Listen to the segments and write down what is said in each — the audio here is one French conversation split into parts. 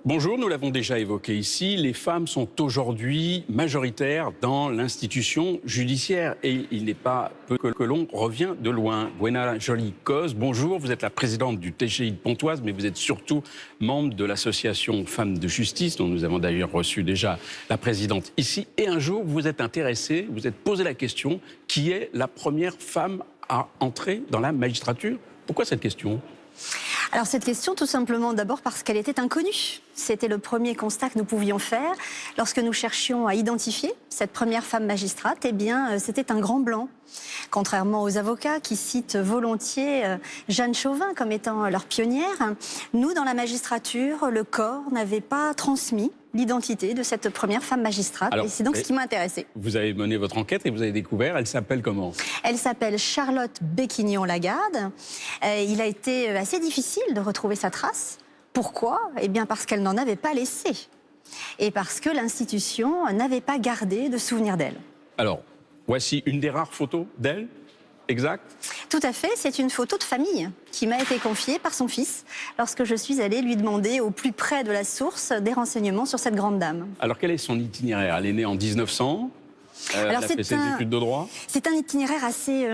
Bonjour, nous l'avons déjà évoqué ici, les femmes sont aujourd'hui majoritaires dans l'institution judiciaire et il n'est pas peu que l'on revient de loin. Gwenaëlle Joly-Coz, bonjour, vous êtes la présidente du TGI de Pontoise, mais vous êtes surtout membre de l'association Femmes de Justice, dont nous avons d'ailleurs reçu déjà la présidente ici. Et un jour, vous êtes intéressée, vous êtes posé la question, qui est la première femme à entrer dans la magistrature? Pourquoi cette question? Alors cette question, tout simplement d'abord parce qu'elle était inconnue. C'était le premier constat que nous pouvions faire. Lorsque nous cherchions à identifier cette première femme magistrate, eh bien, c'était un grand blanc. Contrairement aux avocats qui citent volontiers Jeanne Chauvin comme étant leur pionnière, nous, dans la magistrature, le corps n'avait pas transmis l'identité de cette première femme magistrate. Alors, et c'est donc ce qui m'a intéressée. Vous avez mené votre enquête et vous avez découvert, elle s'appelle comment? Elle s'appelle Charlotte Béquignon-Lagarde. Il a été assez difficile de retrouver sa trace. Pourquoi? Eh bien parce qu'elle n'en avait pas laissé. Et parce que l'institution n'avait pas gardé de souvenir d'elle. Alors, voici une des rares photos d'elle, exact? Tout à fait, c'est une photo de famille qui m'a été confiée par son fils lorsque je suis allée lui demander au plus près de la source des renseignements sur cette grande dame. Alors, quel est son itinéraire? Elle est née en 1900. Elle a fait ses études de droit. C'est un itinéraire assez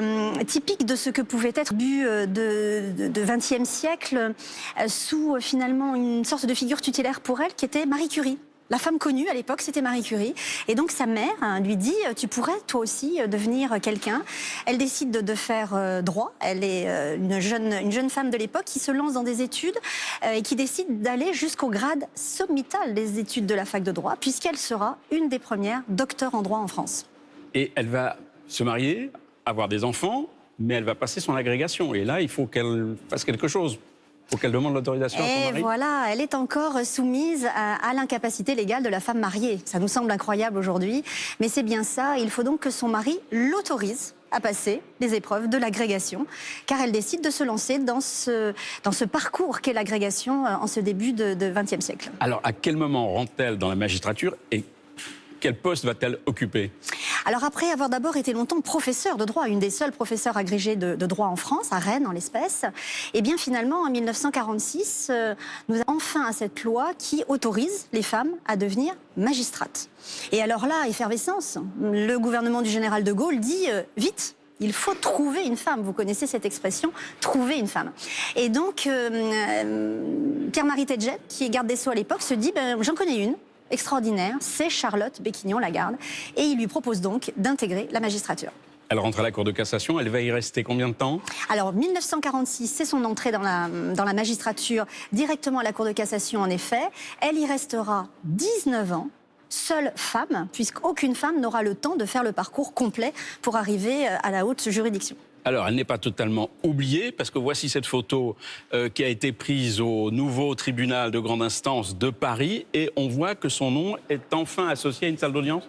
typique de ce que pouvait être le but de XXe siècle, sous finalement une sorte de figure tutélaire pour elle qui était Marie Curie. La femme connue à l'époque, c'était Marie Curie. Et donc sa mère lui dit « Tu pourrais toi aussi devenir quelqu'un ». Elle décide de faire droit. Elle est une jeune femme de l'époque qui se lance dans des études et qui décide d'aller jusqu'au grade sommital des études de la fac de droit, puisqu'elle sera une des premières docteurs en droit en France. Et elle va se marier, avoir des enfants, mais elle va passer son agrégation. Et là, il faut qu'elle fasse quelque chose. Il faut qu'elle demande l'autorisation à son mari. Et voilà, elle est encore soumise à l'incapacité légale de la femme mariée. Ça nous semble incroyable aujourd'hui, mais c'est bien ça. Il faut donc que son mari l'autorise à passer les épreuves de l'agrégation, car elle décide de se lancer dans ce parcours qu'est l'agrégation en ce début de XXe siècle. Alors, à quel moment rentre-t-elle dans la magistrature et quel poste va-t-elle occuper? Alors après avoir d'abord été longtemps professeure de droit, une des seules professeurs agrégées de droit en France, à Rennes en l'espèce, et bien finalement en 1946, nous avons enfin cette loi qui autorise les femmes à devenir magistrates. Et alors là, effervescence, le gouvernement du général de Gaulle dit vite. Il faut trouver une femme. Vous connaissez cette expression, trouver une femme. Et donc, Pierre-Marie Tedjet, qui est garde des Sceaux à l'époque, se dit j'en connais une. Extraordinaire, c'est Charlotte Béquignon-Lagarde. Et il lui propose donc d'intégrer la magistrature. Elle rentre à la Cour de cassation, elle va y rester combien de temps? Alors, 1946, c'est son entrée dans la magistrature, directement à la Cour de cassation, en effet. Elle y restera 19 ans. Seule femme, puisqu'aucune femme n'aura le temps de faire le parcours complet pour arriver à la haute juridiction. Alors, elle n'est pas totalement oubliée, parce que voici cette photo qui a été prise au nouveau tribunal de grande instance de Paris, et on voit que son nom est enfin associé à une salle d'audience.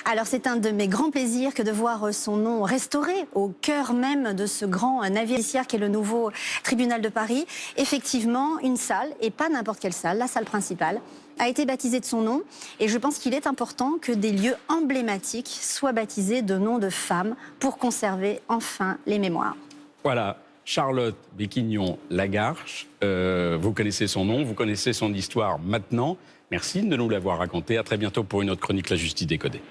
Alors, c'est un de mes grands plaisirs que de voir son nom restauré au cœur même de ce grand navire judiciaire qu'est le nouveau tribunal de Paris. Effectivement, une salle, et pas n'importe quelle salle, la salle principale, a été baptisée de son nom, et je pense qu'il est important que des lieux emblématiques soient baptisés de noms de femmes pour conserver enfin les mémoires. Voilà, Charlotte Béquignon-Lagarde, vous connaissez son nom, vous connaissez son histoire maintenant. Merci de nous l'avoir raconté. À très bientôt pour une autre chronique La Justice décodée.